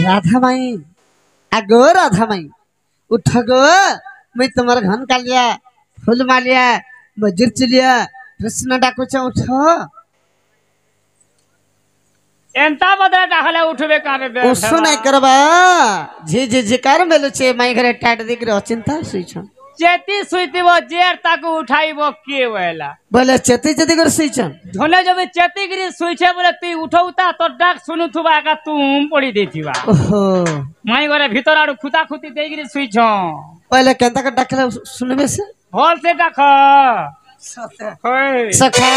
राधा माई आगो राधा माई उठ गो मैं तुम्हार घन कालिया फूल मालिया मजूर चलिया कृष्ण डाकुच उठ एंता बदला डाहले उठबे कारे दे उसो नहीं करबा झी झी झिकार मेलुचे माई घरे टाट दिगरे अचिंता सुइछ चेती सुइतिबो जेर ताको उठाइबो के वेला बोले चेती जदी कर सुइछ धोने जब चेती गिरी सुइछे बोले ती उठौता तो डाक सुनुथुबा का तुम पड़ी देथिबा ओहो माई घरे भीतर आडू खुता खुती देई गिरी सुइछ पहले केंता का डाकले सुनबे से भोल से डाक होय सखा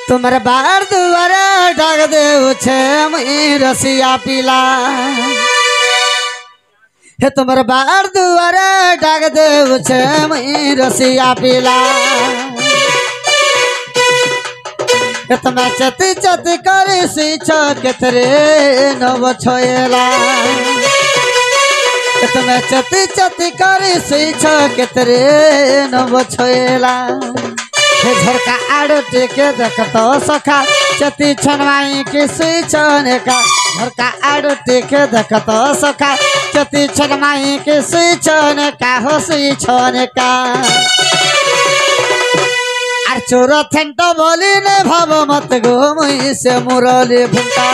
तुम्हारे बाहर दुआरे डाक दे उछे मई रसिया पीला हे तुम्हारे बाहर दुआरे डाक दे उछे मई रसिया पीला हे तुम्हें चती चती करे सीछ केतरे नव छोएला हे तुम्हें चती चती करे सीछ केतरे नव छोएला हे झरका आड़ो टेके देखतो सखा चती छनवाई के सुइछने का झरका आड़ो टेके देखतो सखा चती छनवाई के सुइछने का हो सुइछने का आर चोर थेंटो बोली ने भाव मत गो मुई से मुरली भुंका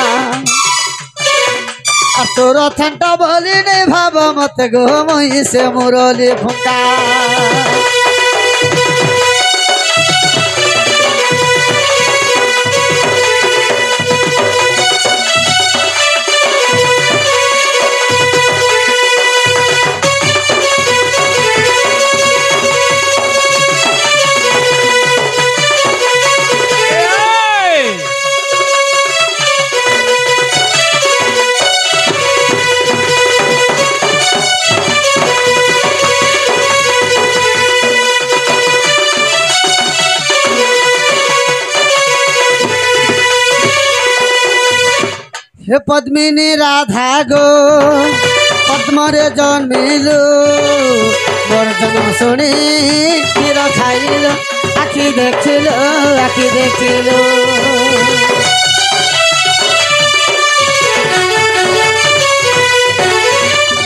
आर चोर थेंटो बोली ने भाव मत गो मुई से मुरली भुंका हे पद्मिनी राधा गो पद्मरे जन्मिलु मोर जन्म शुणी क्षीर खाइलु आखि देखिलु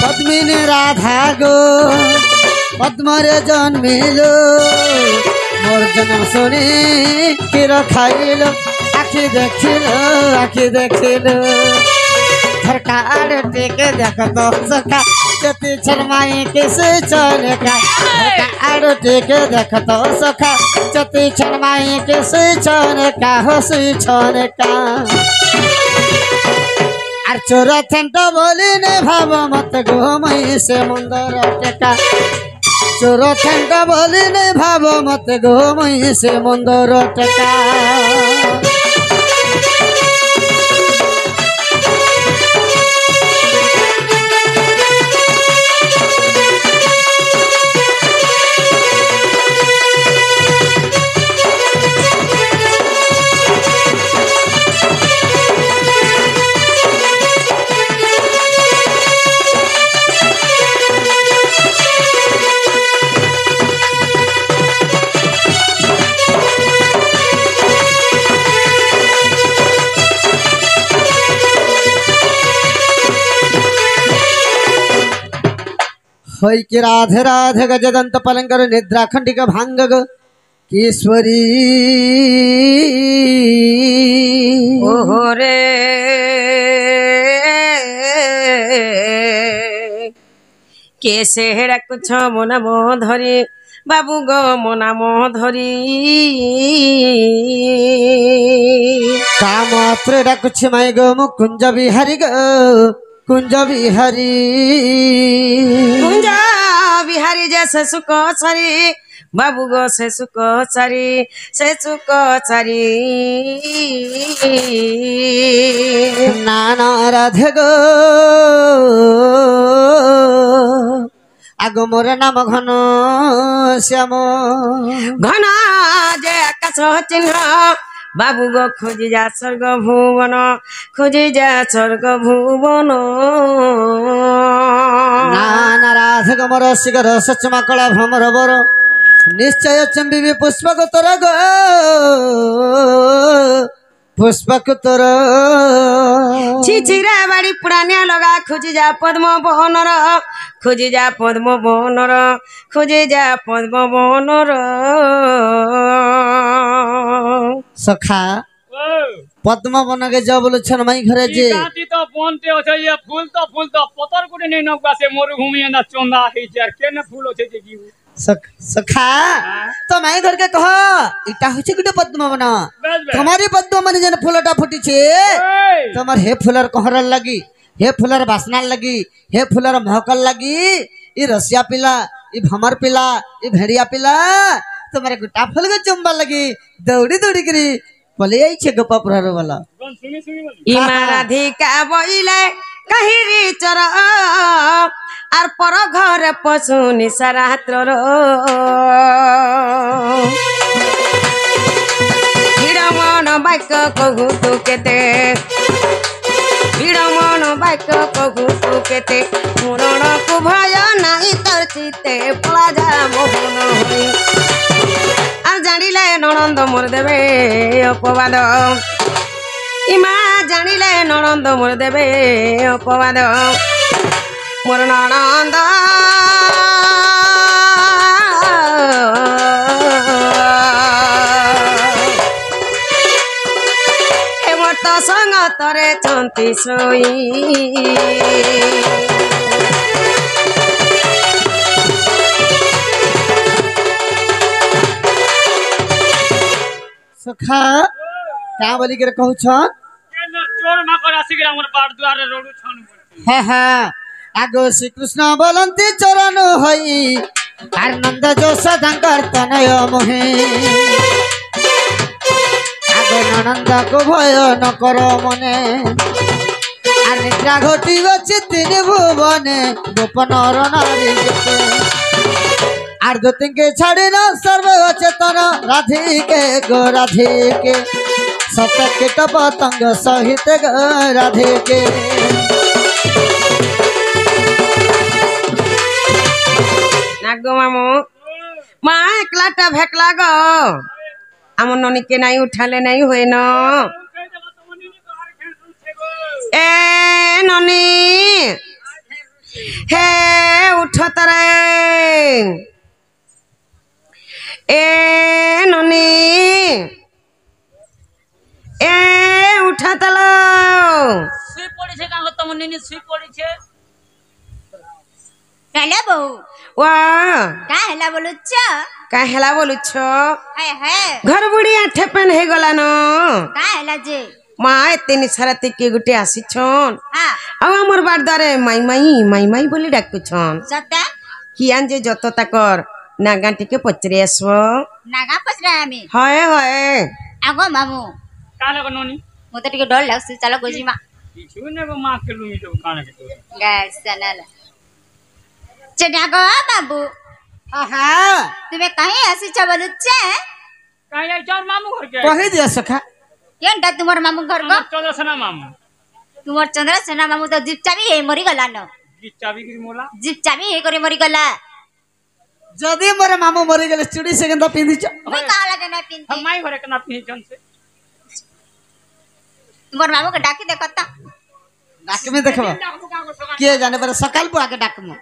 पद्मिनी राधा गो पद्मरे जन्मिलु मोर जन्म शुणी क्षीर खाइलु आखि देखिलु झरका आड़े टेके देखतो सखा चती छनमाई के सुइछने का झरका आड़े टेके देखतो सखा चती छनमाई के सुइछने का हो सुइछने का आर चोर थेंटो बोली ने भाव मत गो मई से मुंदर टेका चोर थेंटो बोली ने भाव मत गो मई से मुंदर टेका होई कि राधे राधे गजदंत पलंकर निद्रा खंडिक भांग ईश्वरी ओहो रे कैसे कुछ मन मो धरी बाबू गो मो नाम धरी कामत्र डाकुछि माई गो मुकुंज बिहारी गो कुंज बिहारी जैसे सुख छरी बाबू गो से सुख छरी नाना राधे गो आगो मोर नाम घन श्याम घन जे आकाश चिन्ह बाबू गो खोजी जा स्वर्ग भुवन नाना राधे गो मोर शिखर सचमा कला भ्रमर बर निश्चय चंबी पुष्पक तर गो पुष्पक तोर छिछिरा बाड़ी पुरानिया लगा खोजी जा पद्म बहनर खोजी जा पद्म बहनर खोजी जा पद्म बहनर सखा पद्म बन के जब बोलो छनमाई घरे जे काटी तो बनते होछे ये फूल तो पतर कोटे नै नौका से मरुभूमि ना चोंदा है यार केने फूल होछे जे जीव सखा तो माई घर के कह इटा होछे गुटे पद्म बन तुम्हारी पद्म मन जन फूलटा फुटी छे तुम्हार हे फूलर कहरल लगी हे फूलर बासना लगी हे फूलर महकल लगी ई रसिया पिला ई भमर पिला ई भेड़िया पिला तुम्हारे गुटा फूल के चुम्बा लगी दौड़ी दौड़ी करी बोले आई छे गप्पा पुरारो वाला इमाराधिका बइले कहिरी चर आर पर घर पसुनी सरात्र हिडमन बाक्य कहु तु केते हिडमन बाक्य कहु तु केते मुरण को भय नाई तर चिते पला जा मोहन होई আর জানিলে ননন্দ মোর দেবে অপবাদ ইমা জানিলে ননন্দ মোর দেবে অপবাদ মোর ননন্দ হেমত সঙ্গ তরে চন্তি সই सखा क्या बोली के कहू छन केने चोर माकर आसी के हमर बाट द्वारे रोडू छन हाँ हाँ आगो श्री कृष्ण बोलंती चरण होई आर नंद जो सदंकर तनय मोहे आगो ननंद को भय न करो मने आर निद्रा घटी बची तीन भुवने गोपन नारी जते आर दो के छाड़ी न सर्व चेतन राधिके गो राधिके सत कीट पतंग सहित गो राधिके नागो मामू माँ एकलाटा भेकला गो आम ननी के नहीं उठाले नहीं हुए न ए ननी हे उठ तरे ए ननी ए उठा तलो सुई पड़ी छे कांगो तम निनी सुई पड़ी छे हेला बहु वाह का हेला बोलुछ का हेला बोलुछ हाय हाय घर बुढ़ी आठे पेन हे गला न का हेला जे माँ एते निसारा के गुटे आसी छन हां आ हमर बारदारे माई माई माई माई बोली डाकु छन सता कियान जे जत ताकर नागा टिके पचरे आसबो नागा पचरा आमी हाय हाय आगो मामू काने को नोनी मते टिके डर लागछ चलो गोजी मा छुने को मां के लुमी तो काने के गैस सनला चडागो बाबू हाँ तुम्हें कहीं आसी छ बोलुछ काई आई चार मामू घर के कही दिया सखा केनटा तुमर मामू घर को चंद्रसेना मामू तुमर चंद्रसेना मामू तो जीप चाबी हे मरी गला न जीप चाबी की मोला जीप चाबी हे करे मरी गला जदी मोर मामू मरी गेले चूड़ी से गंदा पिंदी छ मुई का लगे ना पिन हम माई घरे कना पहचान से तुमर मामू के डाकी देखता डाक में देखबा के जाने पर सकाल पु आके डाक में